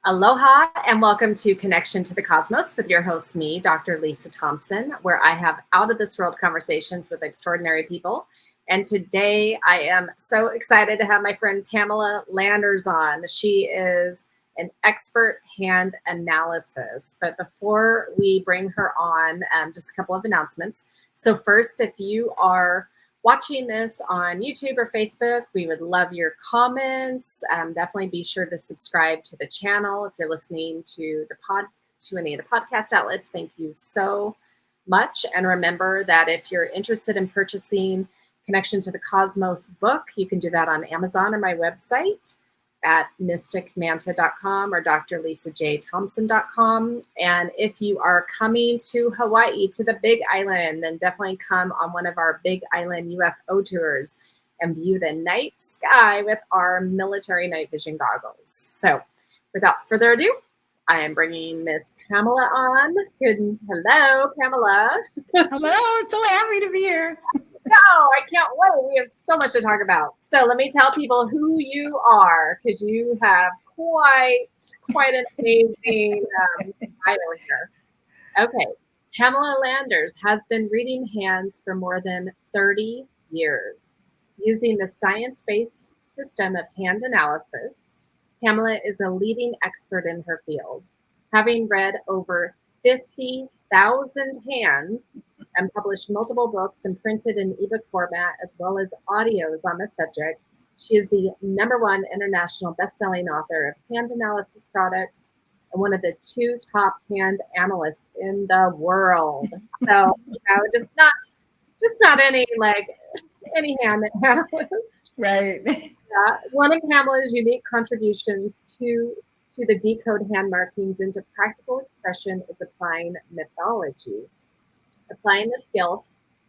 Aloha and welcome to Connection to the Cosmos with your host, me, Dr. Lisa Thompson, where I have out of this world conversations with extraordinary people. And today I am so excited to have my friend Pamelah Landers on. She is an expert hand analysis. But before we bring her on, just a couple of announcements. So first, if you are watching this on YouTube or Facebook, we would love your comments. Definitely be sure to subscribe to the channel. If you're listening to any of the podcast outlets, thank you so much. And remember that if you're interested in purchasing Connection to the Cosmos book, you can do that on Amazon or my website at mysticmanta.com or drlisajthompson.com. And if you are coming to Hawaii, to the Big Island, then definitely come on one of our Big Island UFO tours and view the night sky with our military night vision goggles. So without further ado, I am bringing Miss Pamelah on. Hello, Pamelah. Hello, so happy to be here. No, I can't wait. We have so much to talk about. So let me tell people who you are, because you have quite an amazing bio here. Okay, Pamelah Landers has been reading hands for more than 30 years. Using the science-based system of hand analysis, Pamelah is a leading expert in her field, having read over 50,000 hands and published multiple books and printed in ebook format, as well as audios on the subject. She is the #1 international best-selling author of hand analysis products and one of the 2 top hand analysts in the world. So, just not any hand analyst. Right. One of Pamelah's unique contributions to the decode hand markings into practical expression is applying mythology. Applying the skill,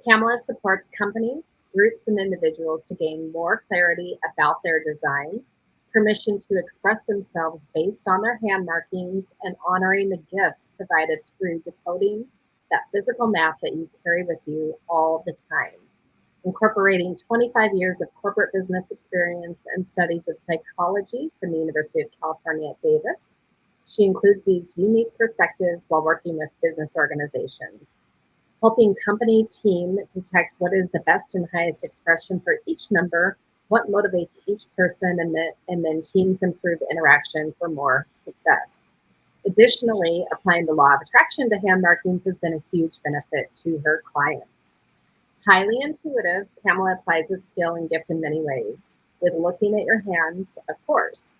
Pamelah supports companies, groups, and individuals to gain more clarity about their design, permission to express themselves based on their hand markings, and honoring the gifts provided through decoding that physical map that you carry with you all the time. Incorporating 25 years of corporate business experience and studies of psychology from the University of California at Davis, she includes these unique perspectives while working with business organizations, helping company team detect what is the best and highest expression for each member, what motivates each person, and then teams improve interaction for more success. Additionally, applying the law of attraction to hand markings has been a huge benefit to her clients. Highly intuitive, Pamelah applies this skill and gift in many ways, with looking at your hands, of course.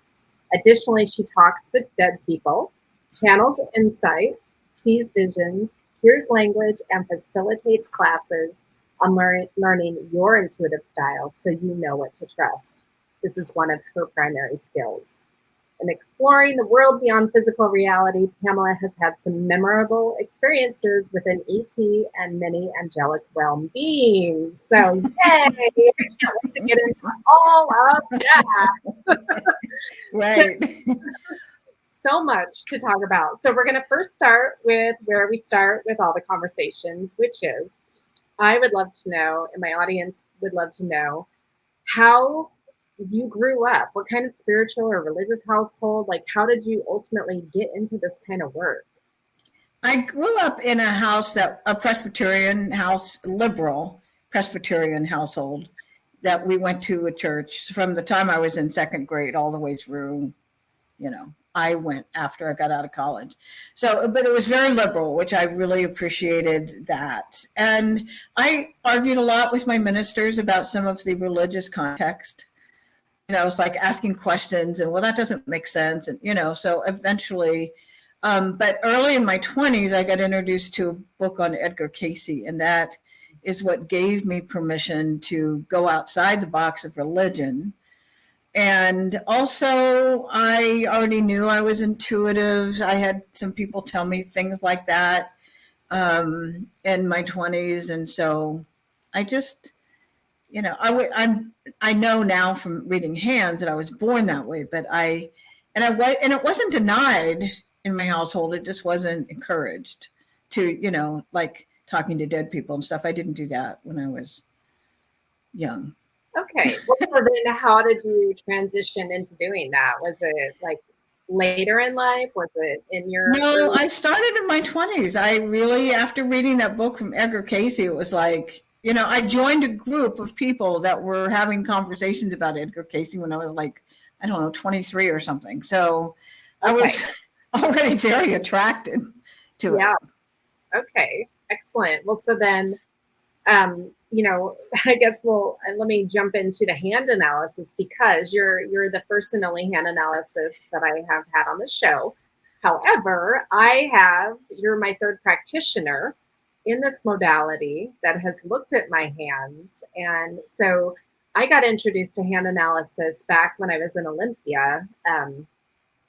Additionally, she talks with dead people, channels insights, sees visions, hears language, and facilitates classes on learning your intuitive style so you know what to trust. This is one of her primary skills. In exploring the world beyond physical reality, Pamelah has had some memorable experiences with an ET and many angelic realm beings. So, yay! I can't wait to get into all of that. Right. So much to talk about. So we're going to first start with where we start with all the conversations, which is, I would love to know, and my audience would love to know, how you grew up. What kind of spiritual or religious household? How did you ultimately get into this kind of work? I grew up in a Presbyterian house, liberal Presbyterian household, that we went to a church from the time I was in 2nd grade all the way through, I went after I got out of college. So, but it was very liberal, which I really appreciated that. And I argued a lot with my ministers about some of the religious context. It's like asking questions and, well, that doesn't make sense. And, so eventually, but early in my 20s, I got introduced to a book on Edgar Cayce. And that is what gave me permission to go outside the box of religion. And also, I already knew I was intuitive. I had some people tell me things like that in my 20s. And so I just, I know now from reading hands that I was born that way, but it wasn't denied in my household. It just wasn't encouraged to, like talking to dead people and stuff. I didn't do that when I was young. Okay. Well, so then how did you transition into doing that? Was it later in life? Was it in your No, early? I started in my 20s. I really, after reading that book from Edgar Cayce, it was like, I joined a group of people that were having conversations about Edgar Cayce when I was like, I don't know, 23 or something. So I Okay. was already very attracted to it. Yeah. Okay. Excellent. Well, so then, I guess let me jump into the hand analysis because you're the first and only hand analysis that I have had on the show. However, you're my third practitioner in this modality that has looked at my hands. And so I got introduced to hand analysis back when I was in Olympia. And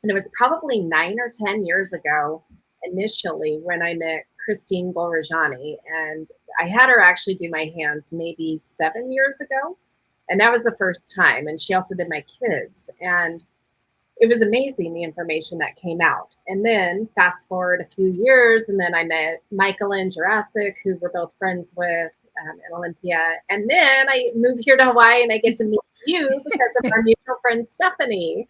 it was probably 9 or 10 years ago initially when I met Christine Gorajani. And I had her actually do my hands maybe 7 years ago. And that was the first time. And she also did my kids. And it was amazing the information that came out. And then fast forward a few years, and then I met Michael and Jurassic, who we're both friends with in Olympia. And then I moved here to Hawaii and I get to meet you because of our mutual friend Stephanie.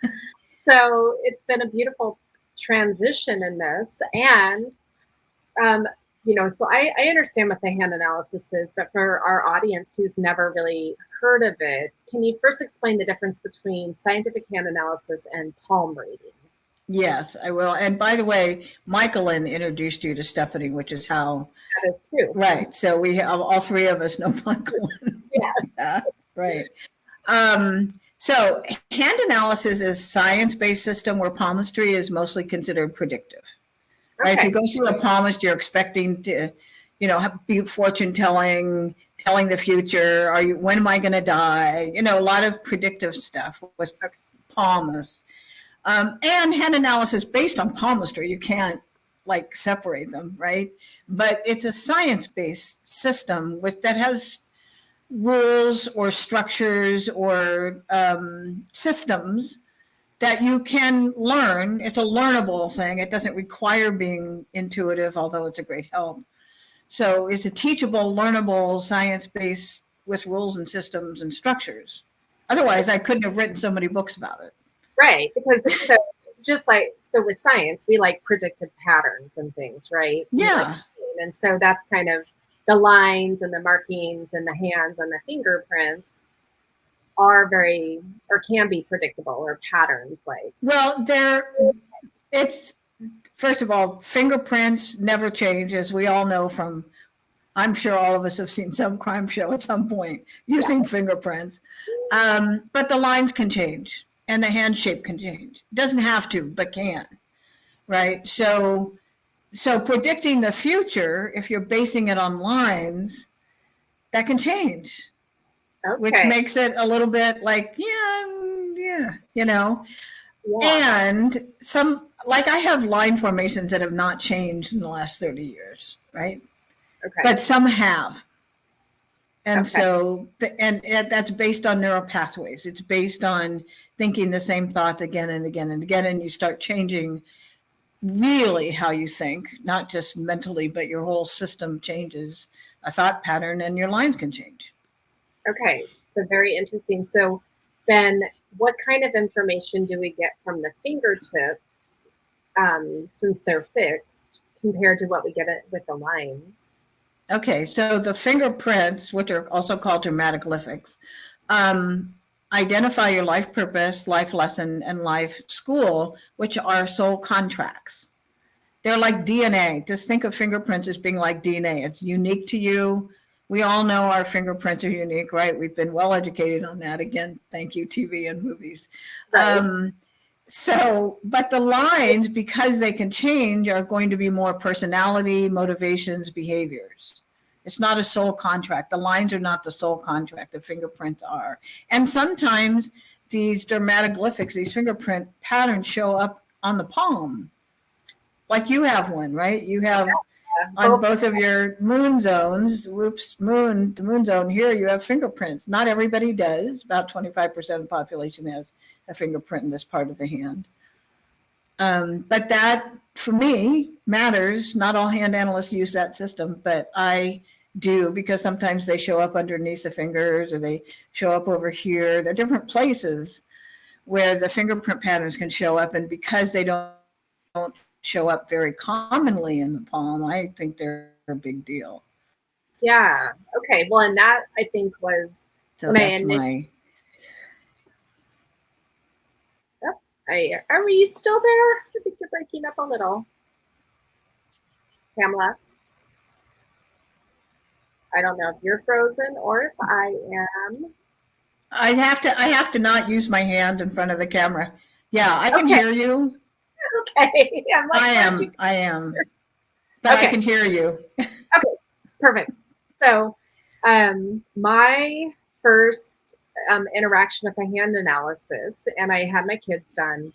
So it's been a beautiful transition in this. And, so I understand what the hand analysis is, but for our audience who's never really heard of it, can you first explain the difference between scientific hand analysis and palm reading? Yes, I will. And by the way, Michaelin introduced you to Stephanie, which is how. That is true. Right. So we have all three of us know Michaelin. Yes. Right. So hand analysis is a science-based system where palmistry is mostly considered predictive. Right. If you go through a palmist, you're expecting to, be fortune telling the future. When am I going to die? A lot of predictive stuff was palmist. And hand analysis based on palmistry, you can't separate them, right? But it's a science-based system that has rules or structures or systems that you can learn. It's a learnable thing. It doesn't require being intuitive, although it's a great help. So it's a teachable, learnable, science-based with rules and systems and structures. Otherwise, I couldn't have written so many books about it. Right. Because so with science, we like predictive patterns and things, right? Yeah. And so that's kind of the lines and the markings and the hands and the fingerprints are can be predictable or patterns like. Well, it's first of all, fingerprints never change, as we all know from, I'm sure all of us have seen some crime show at some point using fingerprints. But the lines can change and the hand shape can change. It doesn't have to, but can, right? So predicting the future, if you're basing it on lines, that can change. Okay. Which makes it a little bit like, yeah. And I have line formations that have not changed in the last 30 years, right? Okay. But some have. And so, and that's based on neural pathways. It's based on thinking the same thought again and again and again, and you start changing really how you think, not just mentally, but your whole system changes a thought pattern and your lines can change. Okay, so very interesting. So then what kind of information do we get from the fingertips since they're fixed compared to what we get with the lines? Okay, so the fingerprints, which are also called dramatic lithics, identify your life purpose, life lesson, and life school, which are soul contracts. They're like DNA. Just think of fingerprints as being like DNA. It's unique to you. We all know our fingerprints are unique, right? We've been well educated on that. Again, thank you, TV and movies. Right. But the lines, because they can change, are going to be more personality, motivations, behaviors. It's not a soul contract. The lines are not the soul contract. The fingerprints are. And sometimes these dramatic lithics, these fingerprint patterns show up on the palm. Like you have one, right? You have on both of your moon zones, the moon zone here, you have fingerprints. Not everybody does. About 25% of the population has a fingerprint in this part of the hand. But that, for me, matters. Not all hand analysts use that system, but I do, because sometimes they show up underneath the fingers or they show up over here. They're different places where the fingerprint patterns can show up. And because they don't show up very commonly in the palm, I think they're a big deal. Yeah. Okay. Well, and that I think was so that's my. Are you still there? I think you're breaking up a little, Pamelah. I don't know if you're frozen or if I am. I have to not use my hand in front of the camera. Yeah, I can hear you. Okay. I am. But okay. I can hear you. Okay, perfect. So my first interaction with a hand analysis, and I had my kids done,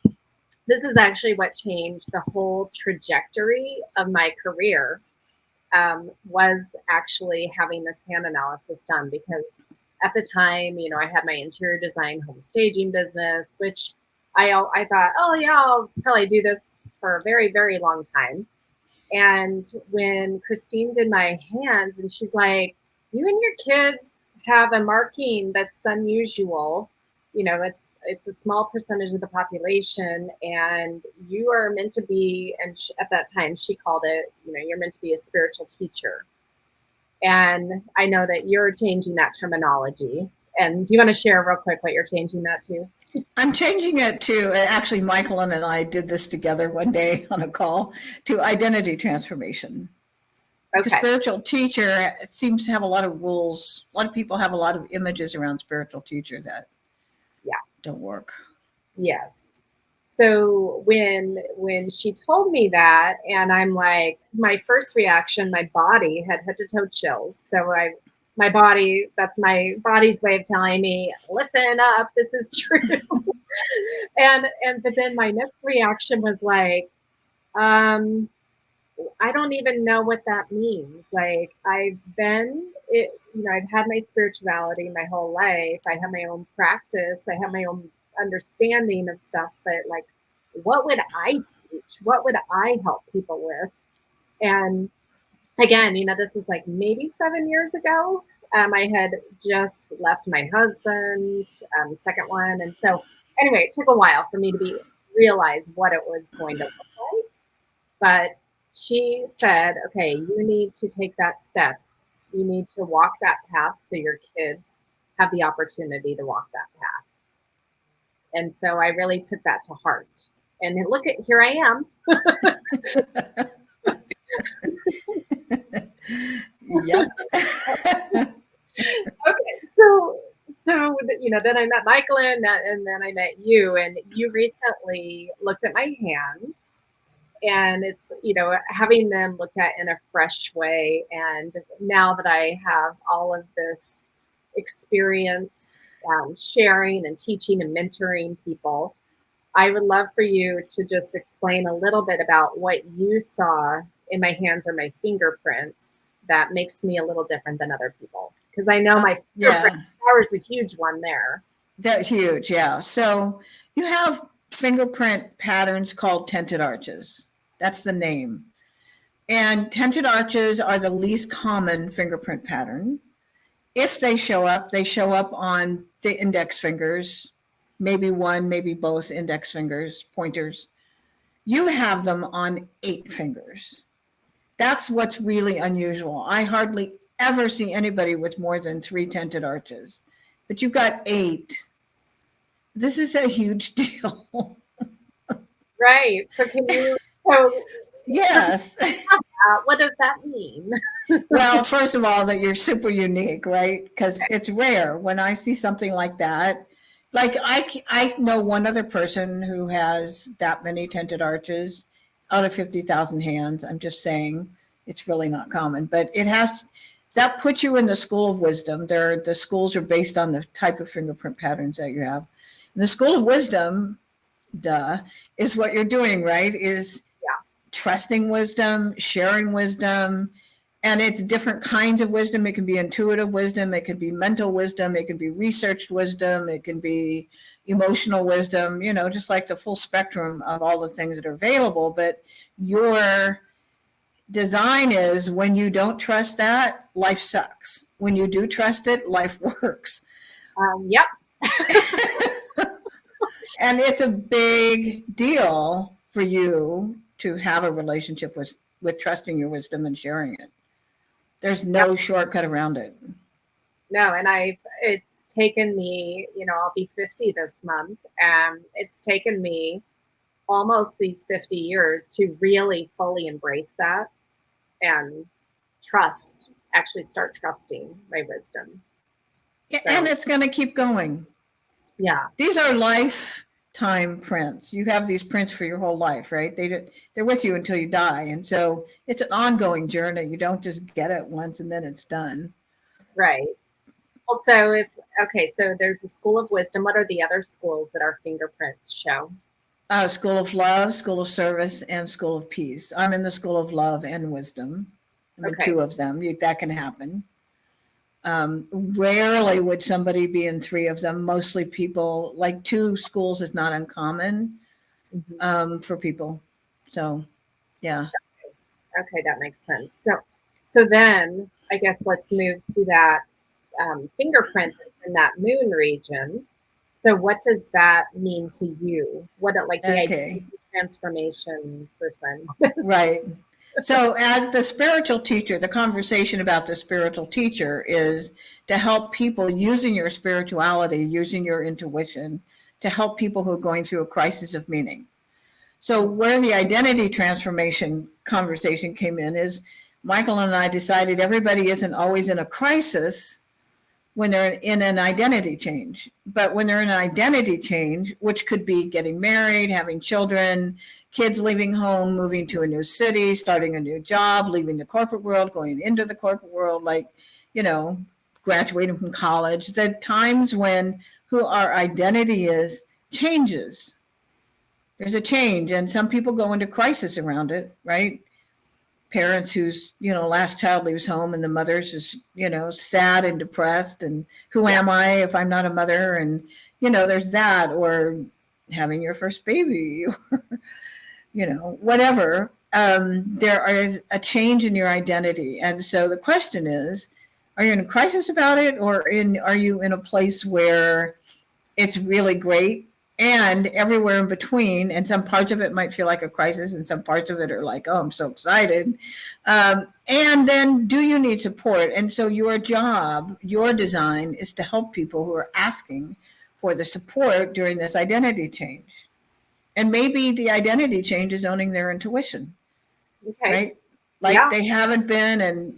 this is actually what changed the whole trajectory of my career, was actually having this hand analysis done, because at the time, you know, I had my interior design home staging business, which I thought, oh yeah, I'll probably do this for a very, very long time. And when Christine did my hands, and she's like, you and your kids have a marking that's unusual. You know, it's a small percentage of the population, and you are meant to be, and at that time she called it, you know, you're meant to be a spiritual teacher. And I know that you're changing that terminology. And do you want to share real quick what you're changing that to? I'm changing it to, actually, Michael and I did this together one day on a call, to identity transformation. Okay. The spiritual teacher seems to have a lot of rules. A lot of people have a lot of images around spiritual teacher that don't work. Yes. So when she told me that, and I'm like, my first reaction, my body had head to toe chills. So my body, that's my body's way of telling me, listen up, this is true. but then my next reaction was like, I don't even know what that means. Like, I've had my spirituality my whole life. I have my own practice. I have my own understanding of stuff, but like, what would I teach? What would I help people with? And again, you know, this is like maybe 7 years ago. I had just left my husband, second one. And so anyway, it took a while for me to realize what it was going to look like. But she said, okay, you need to take that step. You need to walk that path so your kids have the opportunity to walk that path. And so I really took that to heart. And look here I am. Yep. Okay, so you know, then I met Michael, and then I met you, and you recently looked at my hands, and it's, you know, having them looked at in a fresh way. And now that I have all of this experience sharing and teaching and mentoring people, I would love for you to just explain a little bit about what you saw in my hands or my fingerprints that makes me a little different than other people. Because I know my fingerprint power is a huge one there. That's huge, yeah. So you have fingerprint patterns called tented arches. That's the name. And tented arches are the least common fingerprint pattern. If they show up on the index fingers, maybe one, maybe both index fingers, pointers. You have them on 8 fingers. That's what's really unusual. I hardly ever see anybody with more than 3 tented arches, but you've got 8. This is a huge deal. Right. So can you, yes. What does that mean? Well, first of all, that you're super unique, right? Because it's rare when I see something like that. Like I know one other person who has that many tented arches out of 50,000 hands. I'm just saying it's really not common, but that puts you in the school of wisdom. The schools are based on the type of fingerprint patterns that you have. And the school of wisdom, is what you're doing, right? Is trusting wisdom, sharing wisdom. And it's different kinds of wisdom. It can be intuitive wisdom. It can be mental wisdom. It can be researched wisdom. It can be emotional wisdom, you know, just like the full spectrum of all the things that are available. But your design is, when you don't trust that, life sucks. When you do trust it, life works. Yep. And it's a big deal for you to have a relationship with trusting your wisdom and sharing it. There's no shortcut around it. No, and it's taken me, I'll be 50 this month, and it's taken me almost these 50 years to really fully embrace that and actually start trusting my wisdom. So, and it's going to keep going. Yeah. These are lifetime prints. You have these prints for your whole life, right? They're with you until you die. And so it's an ongoing journey. You don't just get it once and then it's done. Right. Well, so there's the School of Wisdom. What are the other schools that our fingerprints show? School of Love, School of Service, and School of Peace. I'm in the School of Love and Wisdom. I'm in two of them. That can happen. Rarely would somebody be in three of them. Mostly people, like 2 schools is not uncommon for people. So, yeah. Okay, that makes sense. So then I guess let's move to that fingerprint that's in that moon region. So what does that mean to you? What the transformation person? Right. So at the spiritual teacher, the conversation about the spiritual teacher is to help people using your spirituality, using your intuition, to help people who are going through a crisis of meaning. So where the identity transformation conversation came in is Michael and I decided everybody isn't always in a crisis when they're in an identity change. But when they're in an identity change, which could be getting married, having children, kids leaving home, moving to a new city, starting a new job, leaving the corporate world, going into the corporate world, graduating from college, the times when who our identity is changes. There's a change, and some people go into crisis around it, right? Parents whose last child leaves home and the mother's just sad and depressed, and who am I if I'm not a mother? And there's that, or having your first baby, or whatever. There is a change in your identity, and so the question is, are you in a crisis about it, or are you in a place where it's really great? And everywhere in between, and some parts of it might feel like a crisis, and some parts of it are like, oh, I'm so excited. And then do you need support? And so your job, your design is to help people who are asking for the support during this identity change. And maybe the identity change is owning their intuition, right? Like they haven't been, and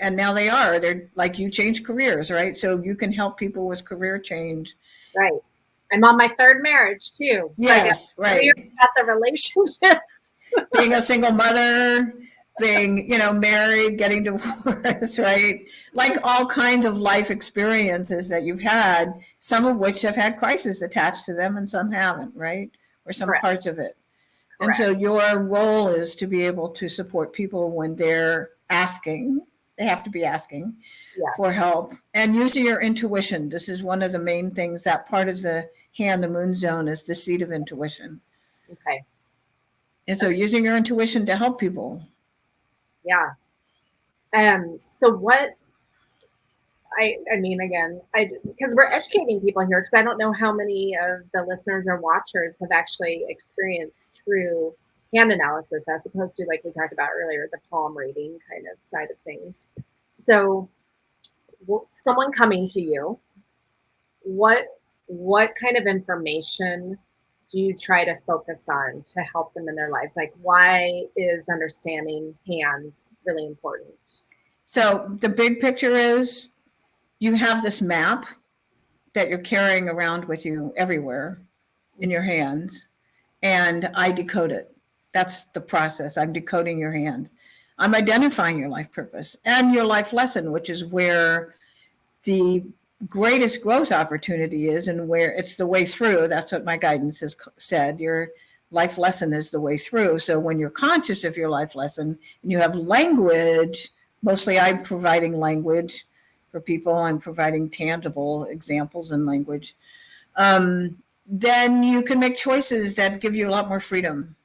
and now they are. They're like, you change careers, right? So you can help people with career change. Right. I'm on my 3rd marriage too. Yes, so right. About the relationships. Being a single mother, being, married, getting divorced, right? Like all kinds of life experiences that you've had, some of which have had crisis attached to them and some haven't, right? Or some parts of it. And so your role is to be able to support people when they're asking. They have to be asking for help, and using your intuition. This is one of the main things. That part of the hand, the moon zone, is the seat of intuition. Okay. And so using your intuition to help people. Yeah. So what, I mean, again, because we're educating people here, because I don't know how many of the listeners or watchers have actually experienced true hand analysis, as opposed to, like we talked about earlier, the palm reading kind of side of things. So someone coming to you, what kind of information do you try to focus on to help them in their lives? Like, why is understanding hands really important? So the big picture is, you have this map that you're carrying around with you everywhere in your hands, and I decode it. That's the process. I'm decoding your hand. I'm identifying your life purpose and your life lesson, which is where the greatest growth opportunity is, and where it's the way through. That's what my guidance has said. Your life lesson is the way through. So when you're conscious of your life lesson and you have language, mostly I'm providing language for people. I'm providing tangible examples and language. Then you can make choices that give you a lot more freedom.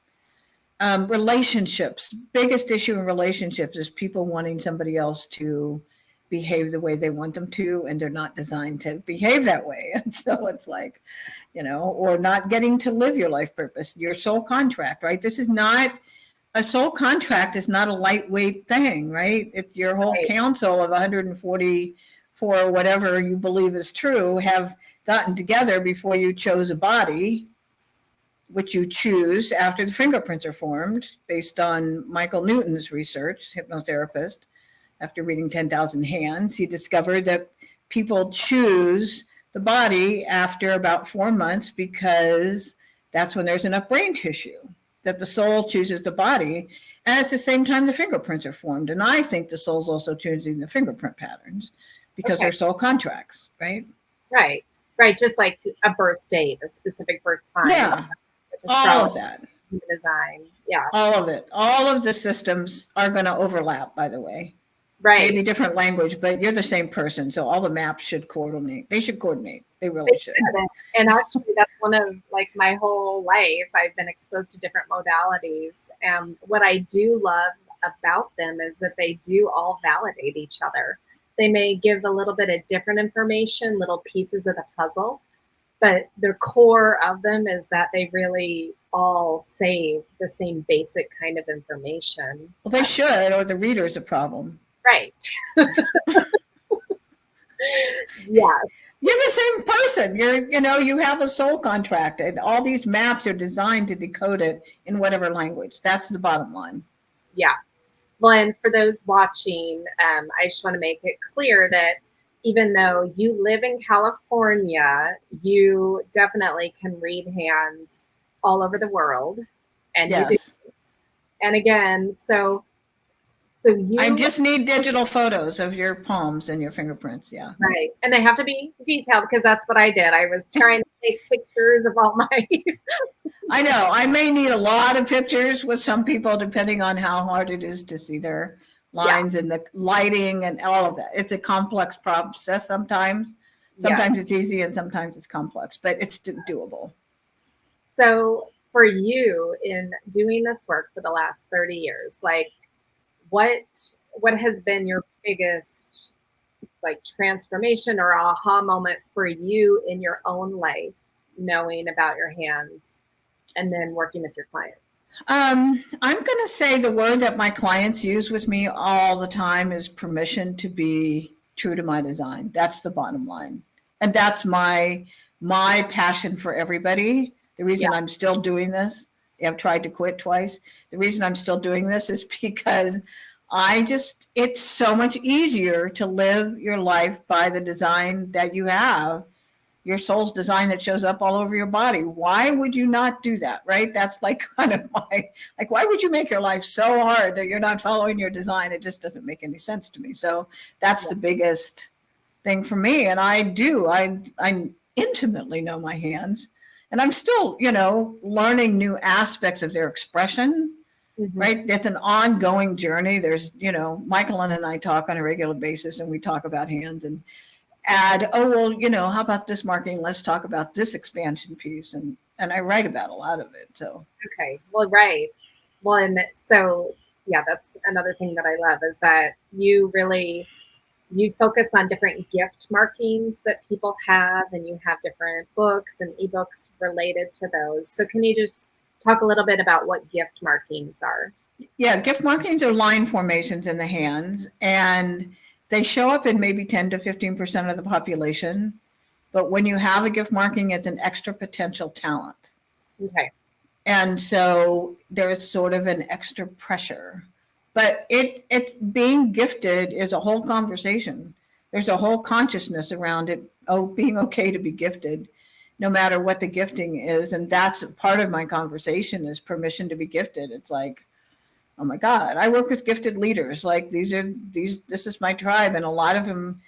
Relationships, biggest issue in relationships is people wanting somebody else to behave the way they want them to, and they're not designed to behave that way. And so it's like, or not getting to live your life purpose, your soul contract, right? This is not a soul contract is not a lightweight thing, right? It's your whole Right. council of 144, whatever you believe is true, have gotten together before you chose a body, which you choose after the fingerprints are formed, based on Michael Newton's research, hypnotherapist. After reading 10,000 Hands, he discovered that people choose the body after about 4 months because that's when there's enough brain tissue, that the soul chooses the body. And at the same time, the fingerprints are formed. And I think the soul's also choosing the fingerprint patterns because they're soul contracts, right? Right. Right. Just like a birth date, a specific birth time. Yeah. All of that. Design. Yeah. All of it. All of the systems are going to overlap, by the way. Right. Maybe different language, but you're the same person. So all the maps should coordinate. They should coordinate. They really should. And actually, that's one of like my whole life. I've been exposed to different modalities. And what I do love about them is that they do all validate each other. They may give a little bit of different information, little pieces of the puzzle, but the core of them is that they really all say the same basic kind of information. Well, they should, or the reader's a problem. Right. Yeah. You're the same person. You have a soul contract, and all these maps are designed to decode it in whatever language. That's the bottom line. Yeah. Well, and for those watching, I just want to make it clear that even though you live in California, you definitely can read hands all over the world. And yes. You do. And again, so you... I just need digital photos of your palms and your fingerprints, yeah. Right. And they have to be detailed because that's what I did. I was trying to take pictures of all my... I know. I may need a lot of pictures with some people, depending on how hard it is to see their lines and the lighting and all of that. It's a complex process sometimes. Sometimes it's easy and sometimes it's complex, but it's doable. So for you in doing this work for the last 30 years, like what has been your biggest like transformation or aha moment for you in your own life, knowing about your hands and then working with your clients? I'm going to say the word that my clients use with me all the time is permission to be true to my design. That's the bottom line. And that's my passion for everybody. The reason I'm still doing this, I've tried to quit twice. The reason I'm still doing this is because it's so much easier to live your life by the design that you have, your soul's design that shows up all over your body. Why would you not do that, right? That's like kind of why would you make your life so hard that you're not following your design? It just doesn't make any sense to me. So that's the biggest thing for me. And I intimately know my hands, and I'm still, learning new aspects of their expression. Mm-hmm. Right. It's an ongoing journey. There's, Michael and I talk on a regular basis, and we talk about hands and add, how about this marking? Let's talk about this expansion piece. And I write about a lot of it. So. Okay. Well, right. Well, and so, that's another thing that I love is that you focus on different gift markings that people have, and you have different books and ebooks related to those. So can you just talk a little bit about what gift markings are? Yeah, gift markings are line formations in the hands, and they show up in maybe 10 to 15% of the population. But when you have a gift marking, it's an extra potential talent. Okay. And so there's sort of an extra pressure. But it's being gifted is a whole conversation. There's a whole consciousness around it, being okay to be gifted, no matter what the gifting is. And that's part of my conversation is permission to be gifted. It's like, oh my God, I work with gifted leaders. Like this is my tribe. And a lot of them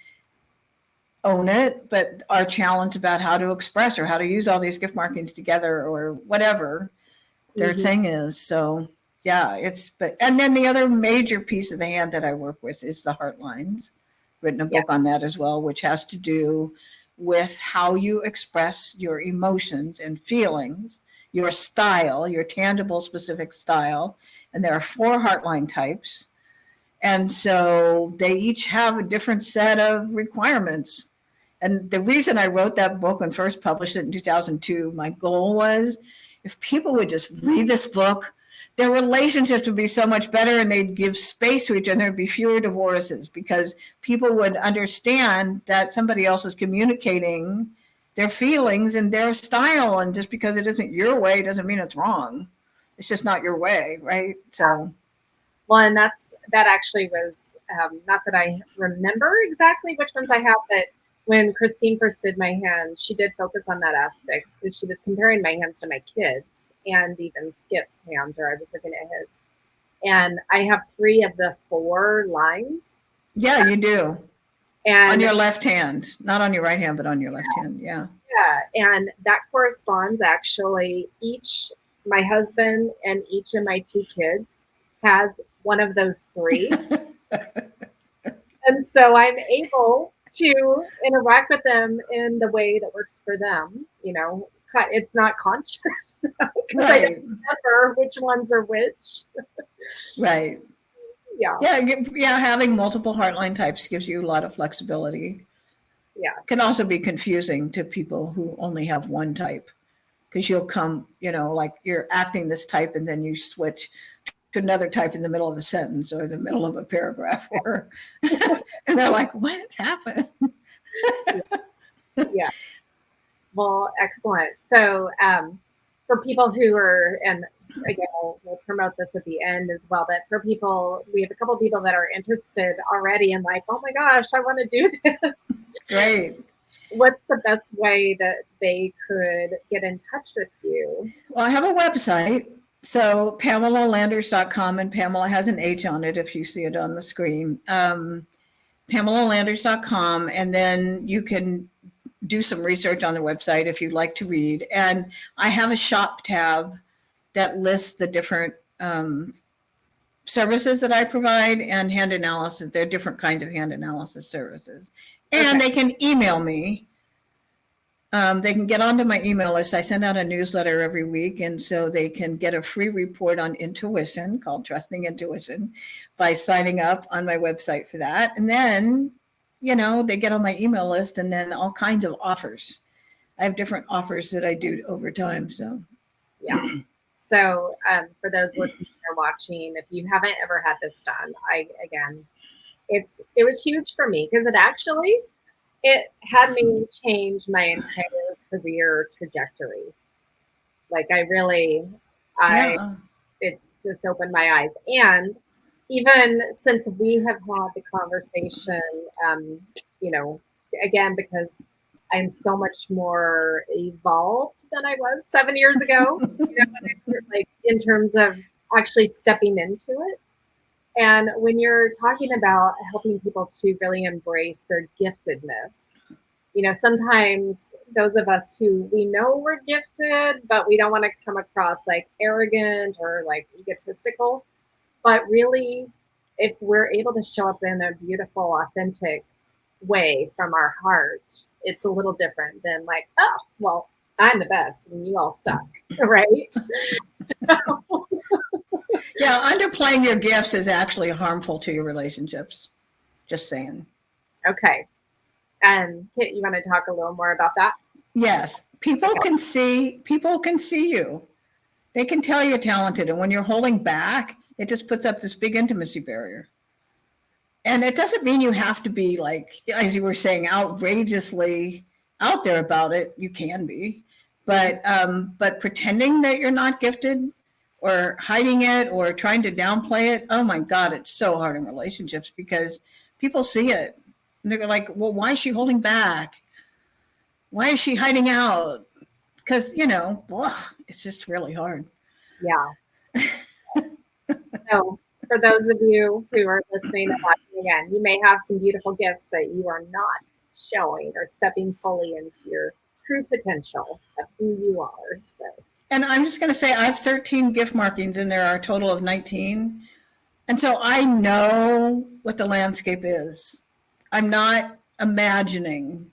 own it, but are challenged about how to express or how to use all these gift markings together or whatever their thing is. So and then the other major piece of the hand that I work with is the heart lines. Written a book on that as well, which has to do with how you express your emotions and feelings, your style, your tangible specific style. And there are 4 heart line types. And so they each have a different set of requirements. And the reason I wrote that book and first published it in 2002, my goal was if people would just read this book, their relationships would be so much better and they'd give space to each other. There'd be fewer divorces because people would understand that somebody else is communicating their feelings and their style. And just because it isn't your way doesn't mean it's wrong. It's just not your way, right? So. Well, and that actually was, not that I remember exactly which ones I have, but when Christine first did my hands, she did focus on that aspect because she was comparing my hands to my kids and even Skip's hands, or I was looking at his. And I have 3 of the 4 lines. Yeah, you do. And on your left hand, not on your right hand, but on your left hand. Yeah. Yeah. And that corresponds actually my husband and each of my 2 kids has one of those 3. And so I'm able to interact with them in the way that works for them. It's not conscious because I don't remember which ones are which. Right. Yeah. Yeah. Having multiple heartline types gives you a lot of flexibility. Yeah. It can also be confusing to people who only have one type because you'll come, like you're acting this type and then you switch to another type in the middle of a sentence or the middle of a paragraph, or and they're like, "What happened?" Yeah. Well, excellent. So, for people who are, and again, we'll promote this at the end as well, but for people, we have a couple of people that are interested already and like, oh my gosh, I want to do this. Great. What's the best way that they could get in touch with you? Well, I have a website. So PamelaLanders.com, and Pamela has an H on it if you see it on the screen. PamelaLanders.com, and then you can do some research on the website if you'd like to read. And I have a shop tab that lists the different services that I provide and hand analysis. There are different kinds of hand analysis services. And They can email me. They can get onto my email list. I send out a newsletter every week, and so they can get a free report on intuition called Trusting Intuition by signing up on my website for that. And then, they get on my email list, and then all kinds of offers. I have different offers that I do over time. So, yeah. So, for those listening or watching, if you haven't ever had this done, it was huge for me because it had me change my entire career trajectory. Like it just opened my eyes. And even since we have had the conversation, again, because I'm so much more evolved than I was 7 years ago, like in terms of actually stepping into it. And when you're talking about helping people to really embrace their giftedness, sometimes those of us who we know we're gifted, but we don't want to come across like arrogant or like egotistical. But really, if we're able to show up in a beautiful, authentic way from our heart, it's a little different than like, oh, well, I'm the best and you all suck, right? So, yeah, underplaying your gifts is actually harmful to your relationships. Just saying. Okay. And you want to talk a little more about that? Yes. People can see you. They can tell you're talented. And when you're holding back, it just puts up this big intimacy barrier. And it doesn't mean you have to be like, as you were saying, outrageously out there about it. You can be. But pretending that you're not gifted or hiding it or trying to downplay it, oh my God, it's so hard in relationships because people see it. And they're like, well, why is she holding back? Why is she hiding out? Because, it's just really hard. Yeah. So for those of you who are listening and watching again, you may have some beautiful gifts that you are not showing or stepping fully into your true potential of who you are. So. And I'm just going to say I have 13 gift markings and there are a total of 19. And so I know what the landscape is. I'm not imagining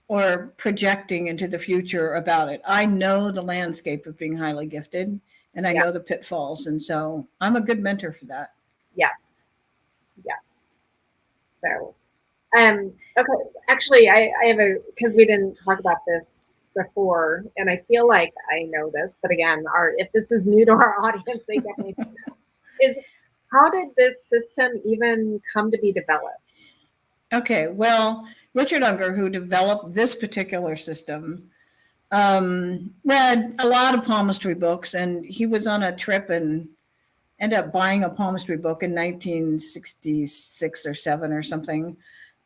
or projecting into the future about it. I know the landscape of being highly gifted and I know the pitfalls. And so I'm a good mentor for that. Yes. Yes. So, okay. Actually, I have because we didn't talk about this before, and I feel like I know this, but again, if this is new to our audience, they definitely don't know. Is how did this system even come to be developed? Okay, well, Richard Unger, who developed this particular system, read a lot of palmistry books, and he was on a trip and ended up buying a palmistry book in 1966 or 7 or something,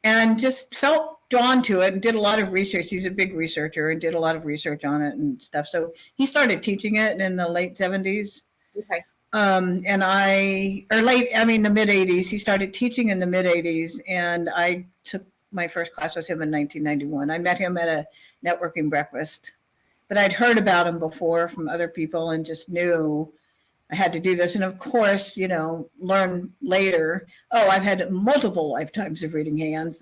and just felt drawn to it and did a lot of research. He's a big researcher and did a lot of research on it and stuff. So he started teaching it in the late 70s. Okay. The mid 80s. He started teaching in the mid 80s, and I took my first class with him in 1991. I met him at a networking breakfast, but I'd heard about him before from other people and just knew I had to do this. And of course, learn later, I've had multiple lifetimes of reading hands.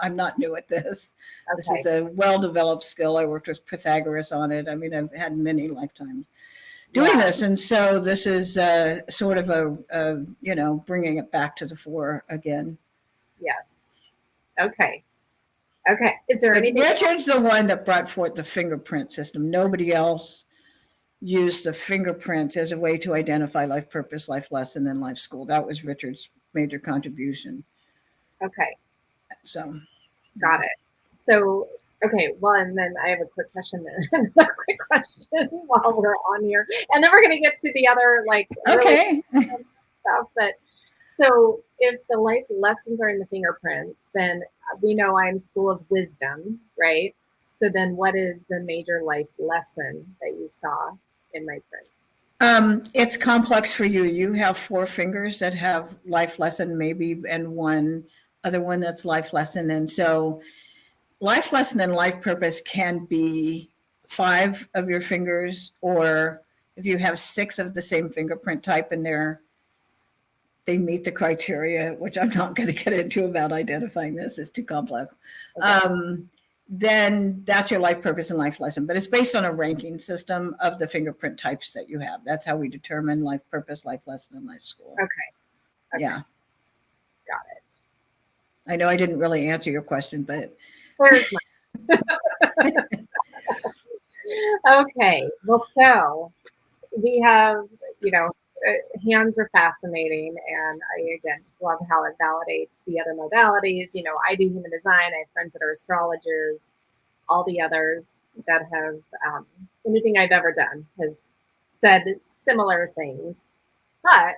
I'm not new at this. Okay. This is a well-developed skill. I worked with Pythagoras on it. I mean, I've had many lifetimes doing this. And so this is sort of bringing it back to the fore again. Yes. Okay. Okay. Is there anything? Richard's the one that brought forth the fingerprint system. Nobody else used the fingerprints as a way to identify life purpose, life lesson, and life school. That was Richard's major contribution. Okay. So. Got it. So, okay. Well, and then I have a quick question then. Another quick question while we're on here. And then we're going to get to the other, okay. stuff. But so if the life lessons are in the fingerprints, then we know I'm School of Wisdom, right? So then what is the major life lesson that you saw in my prints? It's complex for you. You have 4 fingers that have life lesson maybe, and one other one that's life lesson. And so life lesson and life purpose can be 5 of your fingers, or if you have 6 of the same fingerprint type in there, they meet the criteria, which I'm not going to get into about identifying this. It's too complex. Okay. Then that's your life purpose and life lesson. But it's based on a ranking system of the fingerprint types that you have. That's how we determine life purpose, life lesson, and life school. Okay. Yeah. Got it. I know I didn't really answer your question, but. Where's my... Okay. Well, so we have, hands are fascinating, and I again just love how it validates the other modalities. I do human design. I have friends that are astrologers. All the others that have anything I've ever done has said similar things. But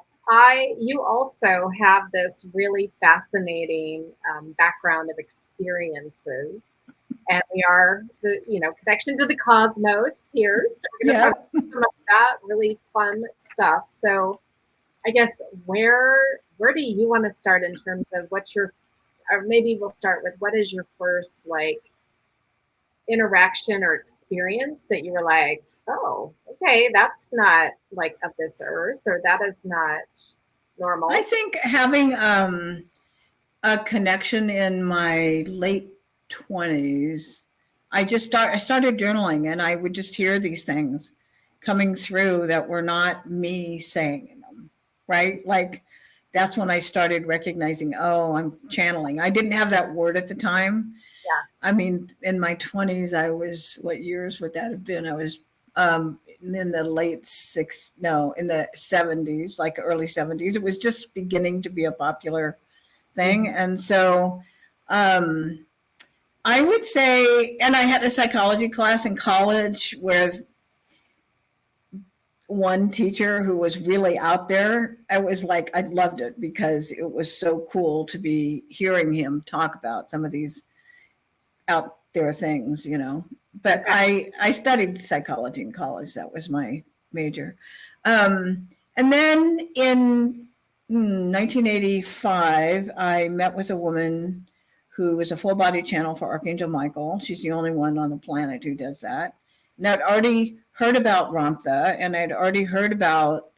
you also have this really fascinating background of experiences. And we are the, connection to the cosmos here. So we're going to talk about some of that really fun stuff. So I guess where do you want to start in terms of or maybe we'll start with what is your first interaction or experience that you were like, oh, okay, that's not of this earth, or that is not normal? I think having a connection in my late 20s, I started journaling, and I would just hear these things coming through that were not me saying them, right? That's when I started recognizing, I'm channeling. I didn't have that word at the time. Yeah. I mean, in my 20s, what years would that have been? I was in the in the 70s, early 70s. It was just beginning to be a popular thing. Mm-hmm. And so I would say, and I had a psychology class in college where one teacher who was really out there, I loved it because it was so cool to be hearing him talk about some of these out there things, But I studied psychology in college. That was my major. And then in 1985, I met with a woman who is a full body channel for Archangel Michael. She's the only one on the planet who does that. And I'd already heard about Ramtha, and I'd already heard about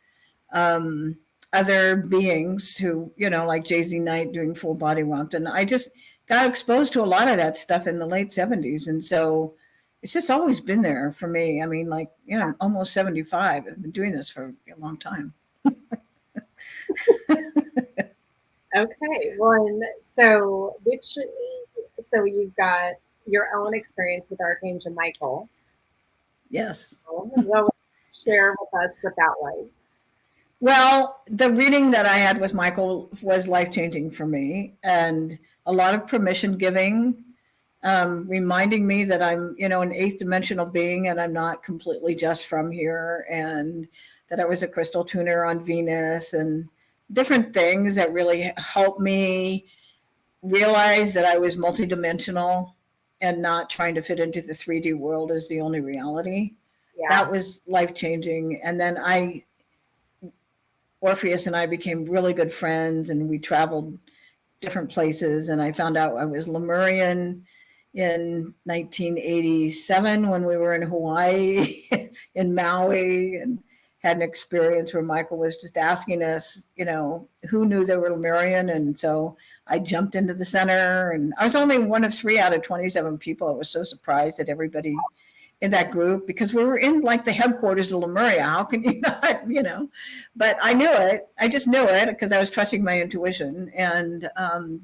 other beings who, like Jay-Z Knight doing full body Ramtha. And I just got exposed to a lot of that stuff in the late 70s. And so it's just always been there for me. I mean, almost 75. I've been doing this for a long time. Okay. Well, and so you've got your own experience with Archangel Michael. Yes. Well, share with us what that was. Well, the reading that I had with Michael was life changing for me, and a lot of permission giving, reminding me that I'm, an eighth dimensional being and I'm not completely just from here, and that I was a crystal tuner on Venus, and different things that really helped me realize that I was multidimensional and not trying to fit into the 3D world as the only reality. Yeah. That was life changing. And then Orpheus and I became really good friends, and we traveled different places. And I found out I was Lemurian in 1987 when we were in Hawaii, in Maui, and had an experience where Michael was just asking us, who knew they were Lemurian. And so I jumped into the center, and I was only one of 3 out of 27 people. I was so surprised that everybody in that group, because we were in like the headquarters of Lemuria. How can you not, But I knew it. I just knew it because I was trusting my intuition, and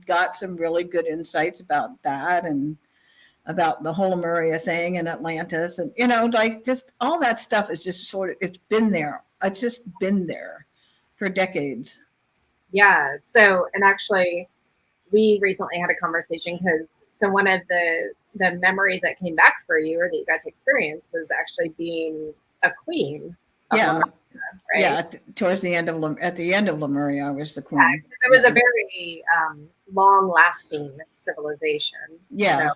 got some really good insights about that, and about the whole Lemuria thing and Atlantis, and like just all that stuff is just it's been there. It's just been there for decades. Yeah. So, and actually, we recently had a conversation because one of the memories that came back for you or that you got to experience was actually being a queen of Yeah. Lemuria, right? Yeah, towards the end of Lemuria, I was the queen. Because it was a very long-lasting civilization. Yeah,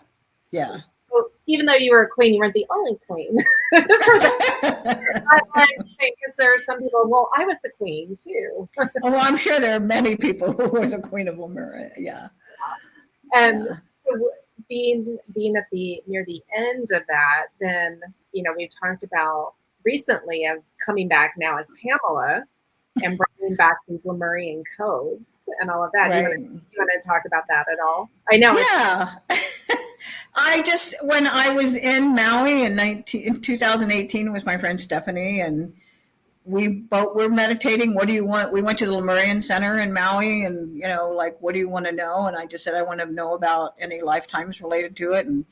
yeah. So even though you were a queen, you weren't the only queen. For that, I think because there are some people. Well, I was the queen too. Well, I'm sure there are many people who were the queen of Lemuria. Yeah. And Yeah. so being at the near the end of that, then we've talked about recently of coming back now as Pamelah and bringing back these Lemurian codes and all of that. Right. You want to talk about that at all? I know. Yeah. When I was in Maui in 2018 with my friend Stephanie, and we both were meditating. What do you want? We went to the Lemurian Center in Maui, and like, what do you want to know? And I just said I want to know about any lifetimes related to it. And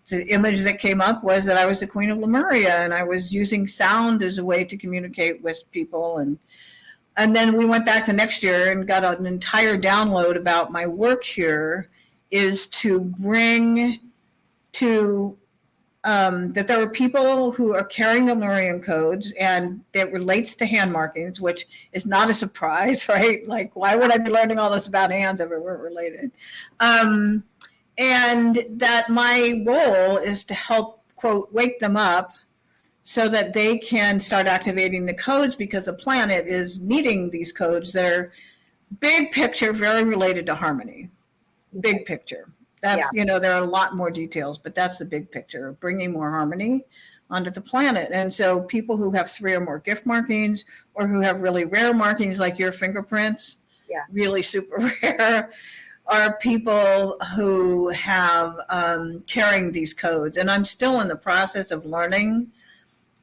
the image that came up was that I was the Queen of Lemuria, and I was using sound as a way to communicate with people. And then we went back the next year and got an entire download about my work here is to bring to that there are people who are carrying the Lemurian codes, and it relates to hand markings, which is not a surprise, right? Like, why would I be learning all this about hands if it weren't related? And that my role is to help, quote, wake them up so that they can start activating the codes, because the planet is needing these codes that are big picture, very related to harmony. Big picture. That's, there are a lot more details, but that's the big picture, bringing more harmony onto the planet. And so people who have 3 or more gift markings, or who have really rare markings like your fingerprints, really super rare, are people who have carrying these codes. And I'm still in the process of learning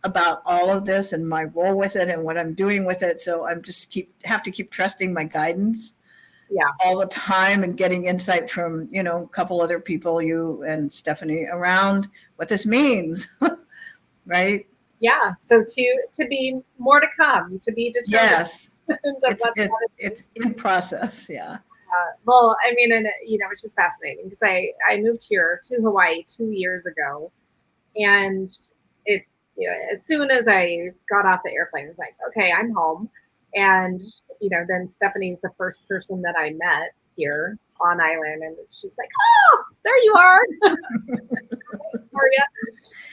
about all of this and my role with it and what I'm doing with it. So I'm just have to keep trusting my guidance all the time, and getting insight from, a couple other people, you and Stephanie, around what this means. Right? Yeah. So to be more to come, to be determined. Yes. It's in process. Yeah. Well, I mean, and it's just fascinating because I moved here to Hawaii 2 years ago, and it as soon as I got off the airplane, it was like, okay, I'm home, and then Stephanie's the first person that I met here on island, and she's like, oh, there you are.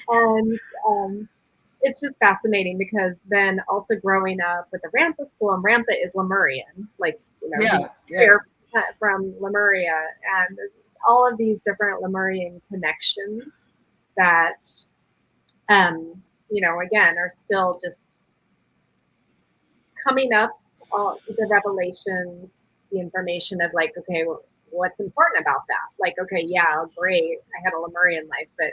And it's just fascinating because then also growing up with the Ramtha school, and Ramtha is Lemurian, like from Lemuria, and all of these different Lemurian connections that again are still just coming up, all the revelations, the information of like, okay, what's important about that? Like, okay, yeah, great, I had a Lemurian life, but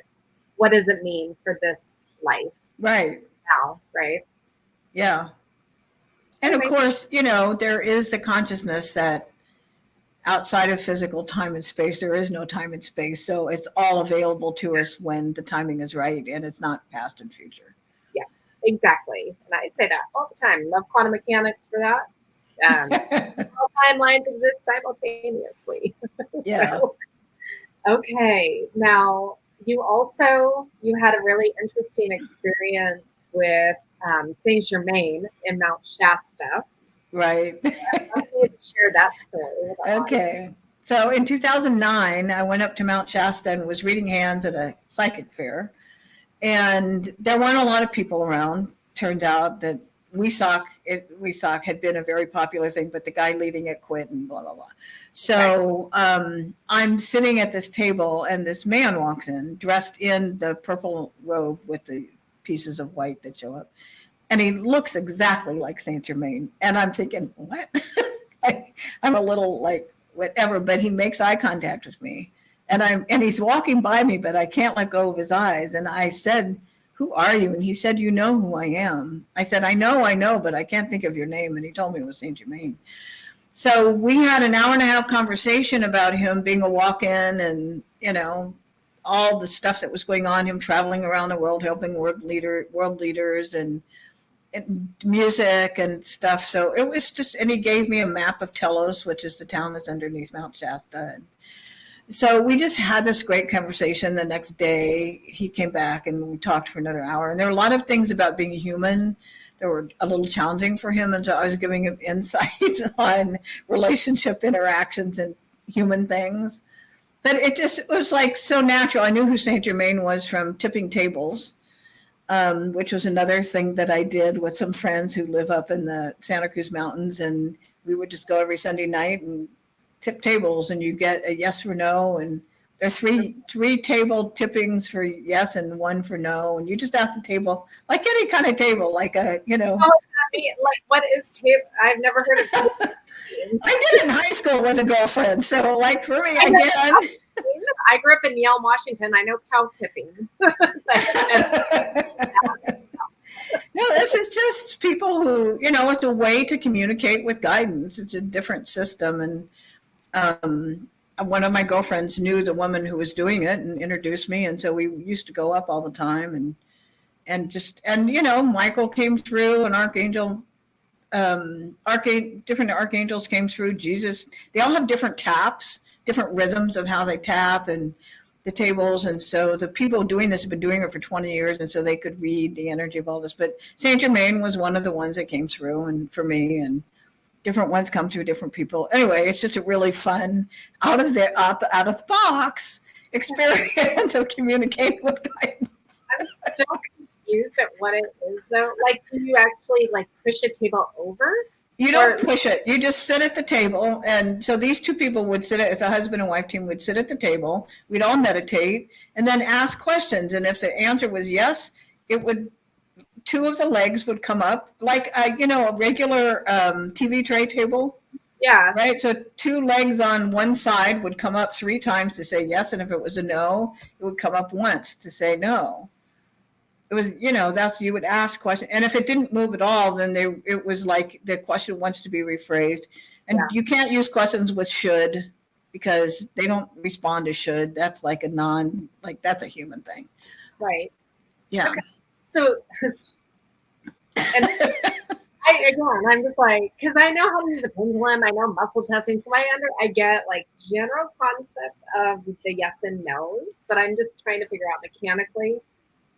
what does it mean for this life right now, right? Yeah. And of course, there is the consciousness that outside of physical time and space. There is no time and space. So it's all available to us when the timing is right, and it's not past and future. Yes, exactly. And I say that all the time. Love quantum mechanics for that. All timelines exist simultaneously. Yeah. So, okay. Now, you had a really interesting experience with Saint Germain in Mount Shasta. Right. I need to share that story with our audience. Okay. So in 2009, I went up to Mount Shasta and was reading hands at a psychic fair. And there weren't a lot of people around. Turns out that Wesock had been a very popular thing, but the guy leading it quit and blah, blah, blah. So I'm sitting at this table and this man walks in dressed in the purple robe with the pieces of white that show up. And he looks exactly like Saint Germain. And I'm thinking, what? I'm a little like whatever, but he makes eye contact with me. And he's walking by me, but I can't let go of his eyes. And I said, who are you? And he said, you know who I am. I said, I know, but I can't think of your name. And he told me it was Saint Germain. So we had an hour and a half conversation about him being a walk-in and, all the stuff that was going on, him traveling around the world, helping world leaders and music and stuff. So it was just, and he gave me a map of Telos, which is the town that's underneath Mount Shasta. And so we just had this great conversation. The next day he came back and we talked for another hour. And there were a lot of things about being a human that were a little challenging for him. And so I was giving him insights on relationship interactions and human things. But it was like so natural. I knew who Saint Germain was from tipping tables. Which was another thing that I did with some friends who live up in the Santa Cruz Mountains. And we would just go every Sunday night and tip tables, and you get a yes or no. And there's three table tippings for yes and one for no. And you just ask the table, like any kind of table, like a. Like, what is table? I've never heard of table. I did it in high school with a girlfriend. So like for me, I grew up in Yale, Washington. I know cow tipping. No, this is just people who, it's a way to communicate with guidance. It's a different system. And one of my girlfriends knew the woman who was doing it and introduced me. And so we used to go up all the time and Michael came through, an archangel, different archangels came through, Jesus. They all have different taps, different rhythms of how they tap and the tables. And so the people doing this have been doing it for 20 years. And so they could read the energy of all this. But Saint Germain was one of the ones that came through and for me, and different ones come through different people. Anyway, it's just a really fun out of the box experience of communicating with guidance. I'm so confused at what it is though. Like, do you actually like push a table over? You don't push it. You just sit at the table. And so these two people would sit as a husband and wife team would sit at the table. We'd all meditate and then ask questions. And if the answer was yes, two of the legs would come up like, a regular TV tray table. Yeah. Right. So two legs on one side would come up 3 times to say yes. And if it was a no, it would come up once to say no. It was, you would ask questions. And if it didn't move at all, then it was like the question wants to be rephrased. And you can't use questions with should because they don't respond to should. That's like that's a human thing. Right. Yeah. Okay. So, and I'm just like, because I know how to use a pendulum. I know muscle testing. So I get like general concept of the yes and no's, but I'm just trying to figure out mechanically.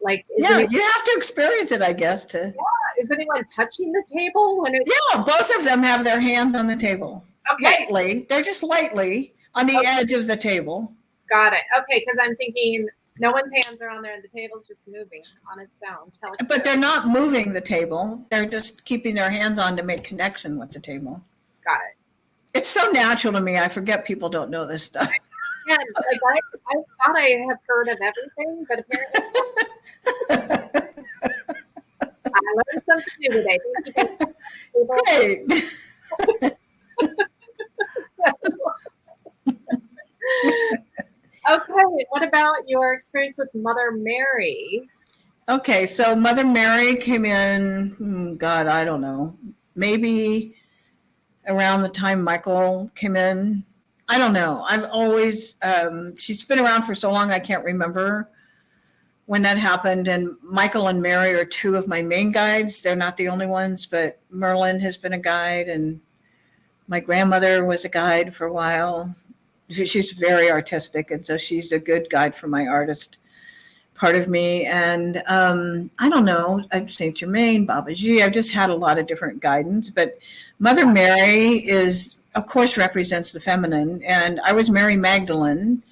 Like, you have to experience it, I guess. Is anyone touching the table when it's? Yeah, both of them have their hands on the table. Okay. Lightly. They're just lightly on the edge of the table. Got it. Okay, because I'm thinking no one's hands are on there and the table's just moving on its own. But they're not moving the table. They're just keeping their hands on to make connection with the table. Got it. It's so natural to me. I forget people don't know this stuff. Yeah, like I thought I have heard of everything, but apparently I learned something new today. Great. Okay, what about your experience with Mother Mary? Okay, so Mother Mary came in, God, I don't know, maybe around the time Michael came in. I don't know. I've always, she's been around for so long, I can't remember when that happened. And Michael and Mary are two of my main guides. They're not the only ones, but Merlin has been a guide, and my grandmother was a guide for a while. She's very artistic, and so she's a good guide for my artist part of me. And I don't know, Saint Germain, Babaji, I've just had a lot of different guidance. But Mother Mary is, of course, represents the feminine. And I was Mary Magdalene.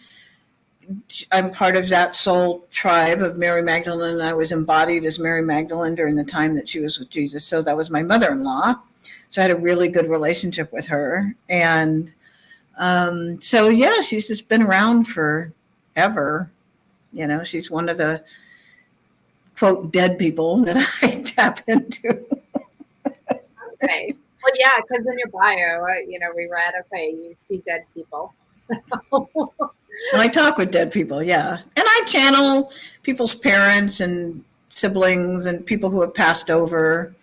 I'm part of that soul tribe of Mary Magdalene, and I was embodied as Mary Magdalene during the time that she was with Jesus. So that was my mother-in-law. So I had a really good relationship with her. And so, yeah, she's just been around forever. You know, she's one of the, quote, dead people that I tap into. Okay. Well, yeah, because in your bio, we read, okay, you see dead people. I talk with dead people, yeah. And I channel people's parents and siblings and people who have passed over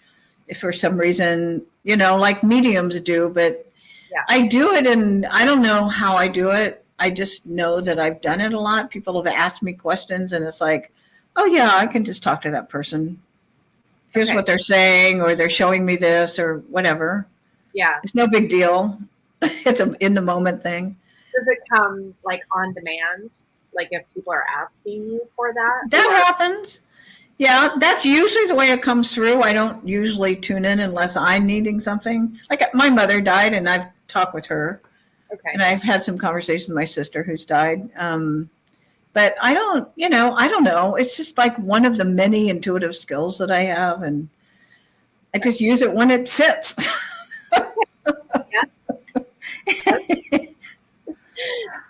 if for some reason, like mediums do. But yeah. I do it, and I don't know how I do it. I just know that I've done it a lot. People have asked me questions, and it's like, oh, yeah, I can just talk to that person. Here's what they're saying, or they're showing me this, or whatever. Yeah. It's no big deal. It's an in-the-moment thing. Does it come, like, on demand? Like, if people are asking you for that? That happens. Yeah, that's usually the way it comes through. I don't usually tune in unless I'm needing something. Like, my mother died, and I've talked with her. Okay. And I've had some conversations with my sister who's died. But I don't know. It's just like one of the many intuitive skills that I have, and I just use it when it fits. Yes.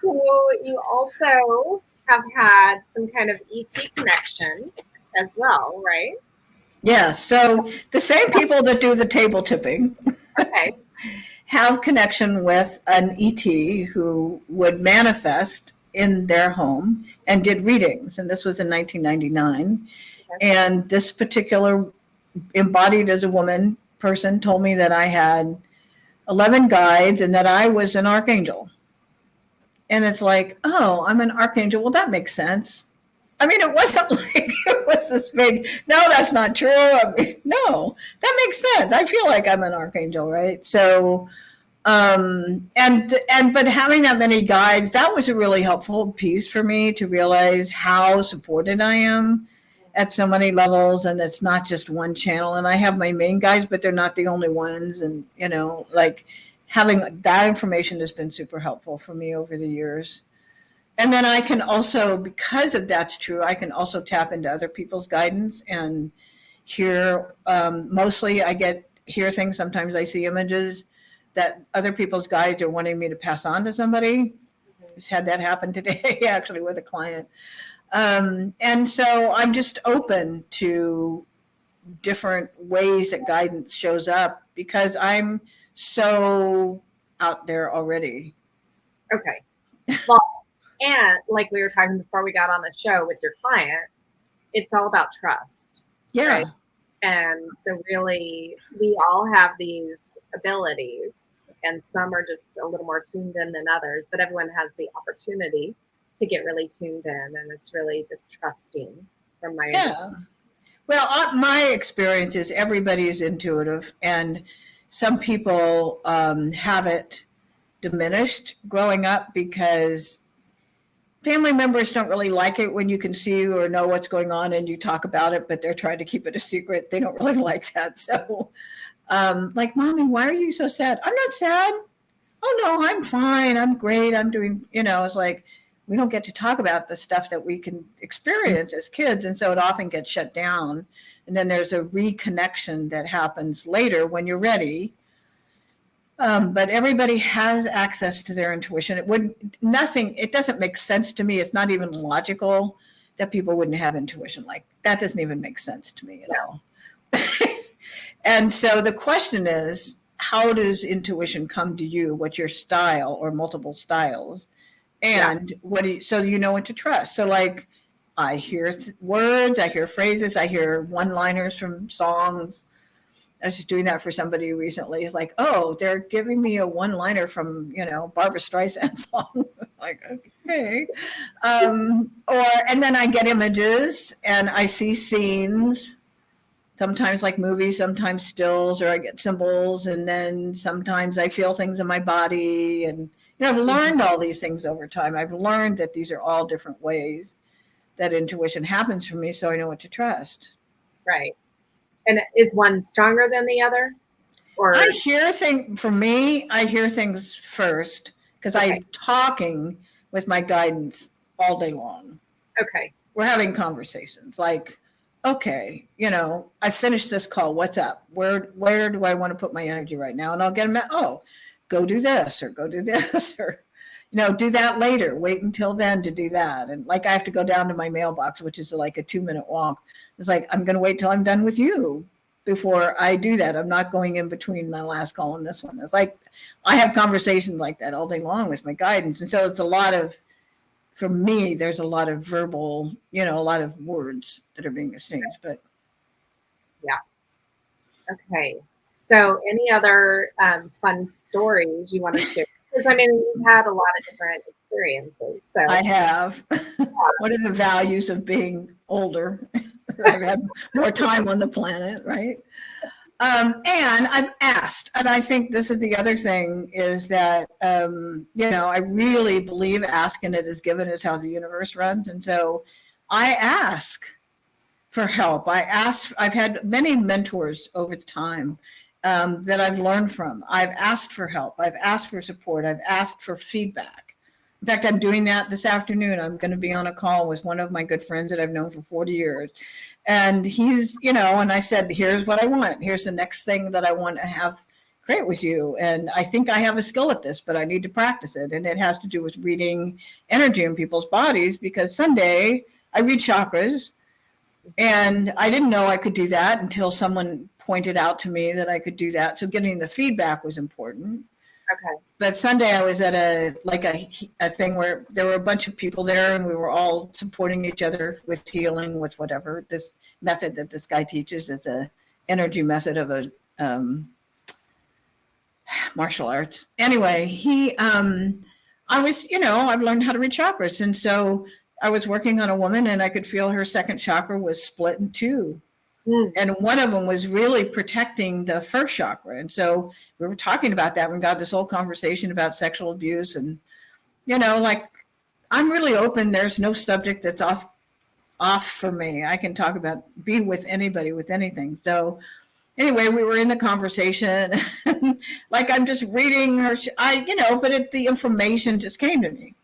So you also have had some kind of ET connection as well, right? Yeah. So the same people that do the table tipping have connection with an ET who would manifest in their home and did readings. And this was in 1999. Okay. And this particular embodied as a woman person told me that I had 11 guides and that I was an archangel. And it's like, oh, I'm an archangel. Well, that makes sense. I mean, it wasn't like it was this big, no, that's not true. I mean, no, that makes sense. I feel like I'm an archangel, right? So, but having that many guides, that was a really helpful piece for me to realize how supported I am at so many levels. And it's not just one channel. And I have my main guides, but they're not the only ones. And, like having that information has been super helpful for me over the years. And then I can also, because of that's true, I can also tap into other people's guidance and hear, mostly I hear things. Sometimes I see images that other people's guides are wanting me to pass on to somebody. Just had that happen today, actually, with a client. And so I'm just open to different ways that guidance shows up because I'm so out there already. Okay. Well, and like we were talking before we got on the show with your client, it's all about trust. Yeah. Right? And so really, we all have these abilities, and some are just a little more tuned in than others, but everyone has the opportunity to get really tuned in, and it's really just trusting from my understanding. Well, my experience is everybody is intuitive, and some people have it diminished growing up because family members don't really like it when you can see or know what's going on and you talk about it, but they're trying to keep it a secret. They don't really like that. So like, Mommy, why are you so sad? I'm not sad. Oh, no, I'm fine. I'm great. I'm doing, it's like we don't get to talk about the stuff that we can experience as kids. And so it often gets shut down. And then there's a reconnection that happens later when you're ready. But everybody has access to their intuition. It doesn't make sense to me. It's not even logical that people wouldn't have intuition. Like, that doesn't even make sense to me at all. And so the question is, how does intuition come to you? What's your style or multiple styles? And so you know what to trust. So like, I hear words, I hear phrases, I hear one-liners from songs. I was just doing that for somebody recently. It's like, oh, they're giving me a one-liner from, Barbara Streisand song. Like, okay. And then I get images and I see scenes, sometimes like movies, sometimes stills, or I get symbols. And then sometimes I feel things in my body. And, I've learned all these things over time. I've learned that these are all different ways that intuition happens for me, so I know what to trust. Right. And is one stronger than the other? Or I hear things first because okay. I'm talking with my guidance all day long. Okay. We're having conversations like, okay, I finished this call. What's up? Where do I want to put my energy right now? And I'll get them at, go do this or go do this or, do that later. Wait until then to do that. And like I have to go down to my mailbox, which is like a 2-minute walk. It's like, I'm going to wait till I'm done with you before I do that. I'm not going in between my last call and this one. It's like I have conversations like that all day long with my guidance. And so it's for me, there's a lot of verbal, a lot of words that are being exchanged. But yeah. Okay. So any other fun stories you want to share? Because you've had a lot of different experiences. So I have. What are the values of being older? I've had more time on the planet, right? And I've asked, and I think this is the other thing is that, I really believe asking it is given is how the universe runs. And so I ask for help. I've had many mentors over the time that I've learned from. I've asked for help. I've asked for support. I've asked for feedback. In fact, I'm doing that this afternoon. I'm going to be on a call with one of my good friends that I've known for 40 years. And he's, and I said, here's what I want. Here's the next thing that I want to have create with you. And I think I have a skill at this, but I need to practice it. And it has to do with reading energy in people's bodies because Sunday I read chakras. And I didn't know I could do that until someone pointed out to me that I could do that. So getting the feedback was important. Okay. But Sunday I was at a thing where there were a bunch of people there and we were all supporting each other with healing, with whatever this method that this guy teaches. It's a energy method of a martial arts. Anyway, I've learned how to read chakras. And so I was working on a woman and I could feel her second chakra was split in two. And one of them was really protecting the first chakra. And so we were talking about that. We got this whole conversation about sexual abuse and, I'm really open. There's no subject that's off for me. I can talk about be with anybody with anything. So anyway, we were in the conversation like I'm just reading her, the information just came to me.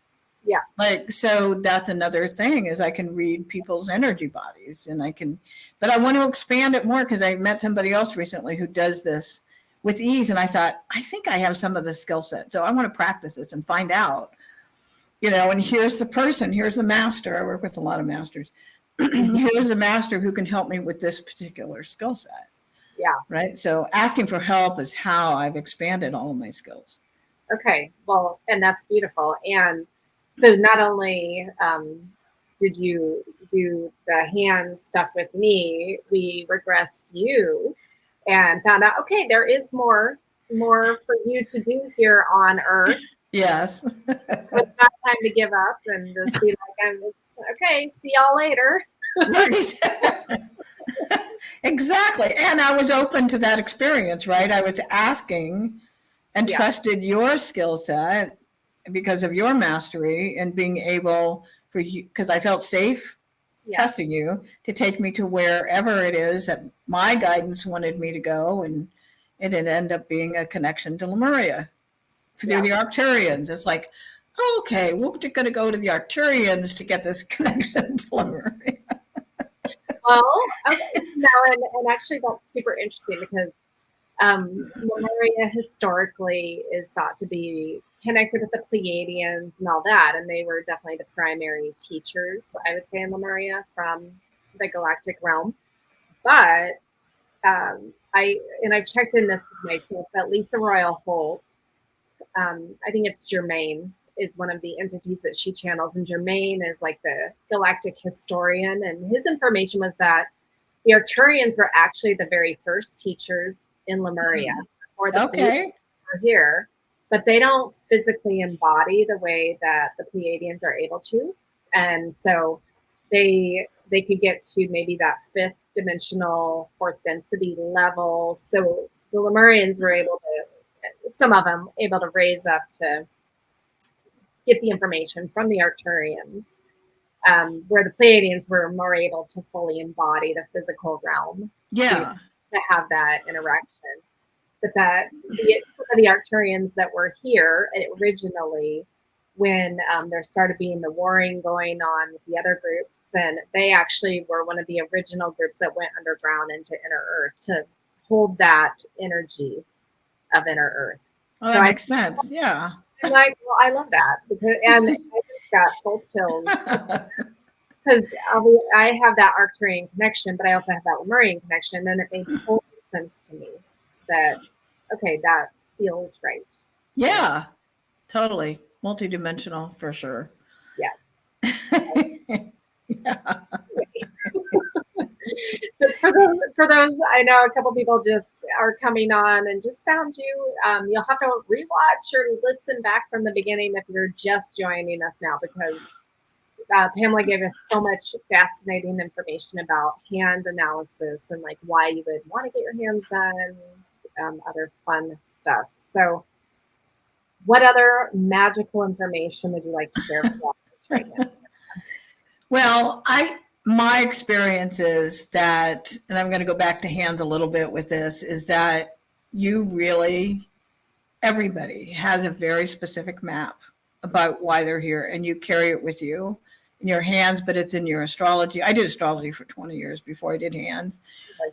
Yeah. So that's another thing is I can read people's energy bodies and but I want to expand it more because I met somebody else recently who does this with ease. And I thought, I think I have some of the skill set. So I want to practice this and find out, and here's the person, here's the master. I work with a lot of masters. Here's the master who can help me with this particular skill set. Yeah. Right. So asking for help is how I've expanded all of my skills. Okay. Well, and that's beautiful. And so not only did you do the hand stuff with me, we regressed you and found out, okay, there is more for you to do here on Earth. Yes. It's not time to give up and just be like, it's okay, see y'all later. Right. Exactly. And I was open to that experience, right? I was asking and trusted your skill set because of your mastery and being able for you, because I felt safe trusting you to take me to wherever it is that my guidance wanted me to go. And it ended up being a connection to Lemuria through the Arcturians. It's like, okay, we're going to go to the Arcturians to get this connection to Lemuria. Well, okay. And actually that's super interesting because Lemuria historically is thought to be connected with the Pleiadians and all that, and they were definitely the primary teachers, I would say, in Lemuria from the galactic realm. But I've checked in this with myself, but Lisa Royal Holt, I think it's Germain, is one of the entities that she channels, and Germain is like the galactic historian, and his information was that the Arcturians were actually the very first teachers in Lemuria, or the Okay. Pleiadians are here, but they don't physically embody the way that the Pleiadians are able to. And so they could get to maybe that fifth dimensional, fourth density level. So the Lemurians were able to, some of them able to raise up to get the information from the Arcturians, where the Pleiadians were more able to fully embody the physical realm Yeah. to have that interaction. But that the Arcturians that were here originally, when there started being the warring going on with the other groups, then they actually were one of the original groups that went underground into inner Earth to hold that energy of inner Earth. Oh, So that makes sense. Yeah. I'm like, well, I love that because, and I just got full chills because I have that Arcturian connection, but I also have that Lemurian connection, and it made total sense to me that okay, that feels right. Yeah. Totally. Multidimensional for sure. Yes. Yeah. But for those, I know a couple people just are coming on and just found you. You'll have to rewatch or listen back from the beginning if you're just joining us now, because Pamelah gave us so much fascinating information about hand analysis and like why you would want to get your hands done, other fun stuff. So, what other magical information would you like to share with us right now? Well, my experience is that, and I'm going to go back to hands a little bit with this, is that everybody has a very specific map about why they're here, and you carry it with you in your hands, but it's in your astrology. I did astrology for 20 years before I did hands.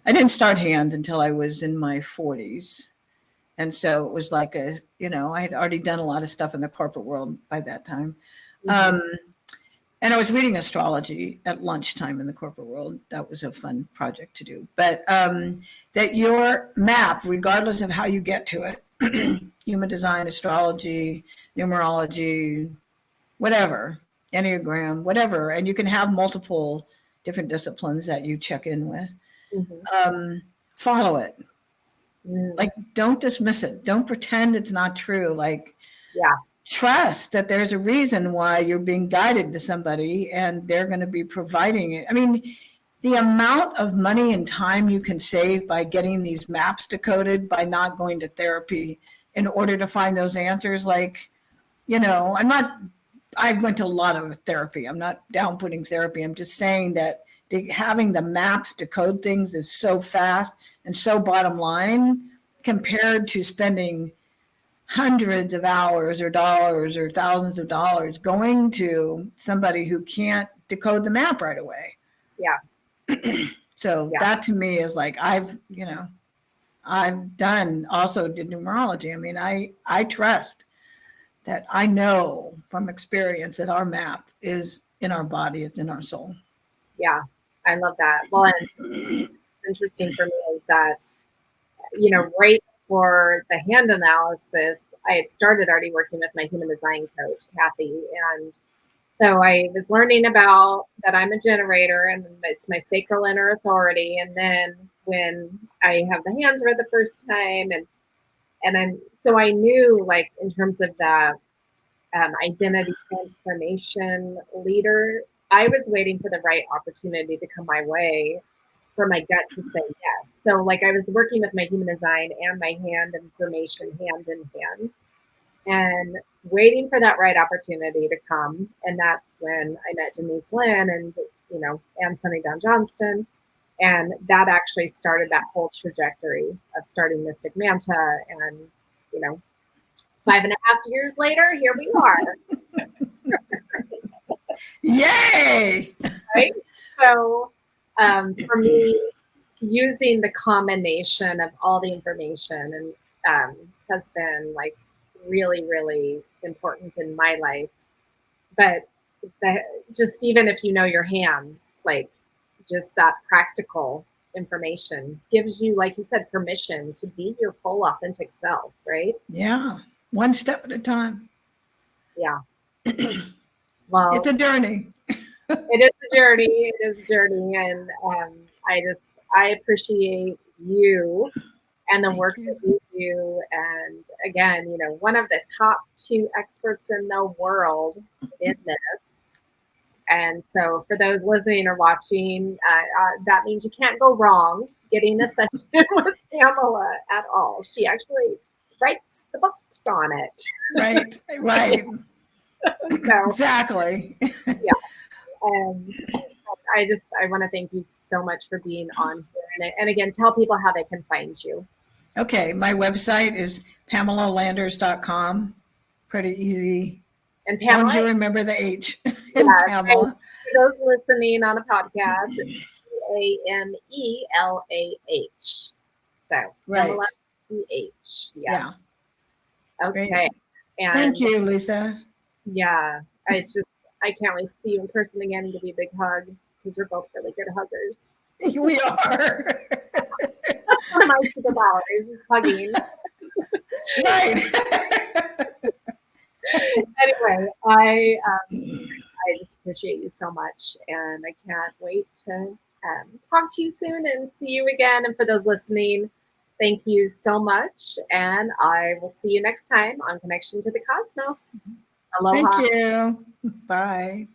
I didn't start hands until I was in my 40s. And so it was like I had already done a lot of stuff in the corporate world by that time. Mm-hmm. And I was reading astrology at lunchtime in the corporate world. That was a fun project to do. But that your map, regardless of how you get to it, human design, astrology, numerology, whatever, Enneagram, whatever, and you can have multiple different disciplines that you check in with. Mm-hmm. Follow it. Like, don't dismiss it. Don't pretend it's not true. Like, yeah, trust that there's a reason why you're being guided to somebody and they're going to be providing it. I mean, the amount of money and time you can save by getting these maps decoded, by not going to therapy in order to find those answers. Like, I went to a lot of therapy. I'm not downputting therapy. I'm just saying that having the maps decode things is so fast and so bottom line compared to spending hundreds of hours or dollars or thousands of dollars going to somebody who can't decode the map right away. Yeah. So that to me is like, I've did numerology. I mean, I trust that I know from experience that our map is in our body, it's in our soul. Yeah, I love that. Well, and it's interesting for me is that, right before the hand analysis, I had started already working with my human design coach, Kathy. And so I was learning about that I'm a generator and it's my sacral inner authority. And then when I have the hands read the first time so I knew, like, in terms of the identity transformation leader, I was waiting for the right opportunity to come my way for my gut to say yes. So, like, I was working with my human design and my hand information hand in hand and waiting for that right opportunity to come. And that's when I met Denise Lynn and Sunny Dawn Johnston. And that actually started that whole trajectory of starting Mystic Manta. And, 5.5 years later, here we are. Yay! Right? So for me, using the combination of all the information and has been like really, really important in my life. But just even if you know your hands, like just that practical information gives you, like you said, permission to be your full authentic self, right? Yeah. One step at a time. Yeah. Well, it's a journey. It is a journey. It is a journey. And I appreciate you and the Thank work you. that you do. And again, one of the top 2 experts in the world in this. And so for those listening or watching, that means you can't go wrong getting a session with Pamelah at all. She actually writes the books on it. Right. So, Exactly. yeah. And I want to thank you so much for being on here. And again, tell people how they can find you. Okay, my website is PamelahLanders.com. Pretty easy. And As long as you Pamelah, remember the H in yeah, Pamelah. for those listening on a podcast, it's Pamelah. So Right. Pamelah PH. Yeah. Yes. Okay. Great. And Thank you, Lisa. yeah, I can't wait to see you in person again and give you a big hug because we're both really good huggers. We are. That's one of my superpowers is hugging. Right. Anyway, I just appreciate you so much, and I can't wait to talk to you soon and see you again. And for those listening, thank you so much, and I will see you next time on Connection to the Cosmos. Aloha. Thank you. Bye.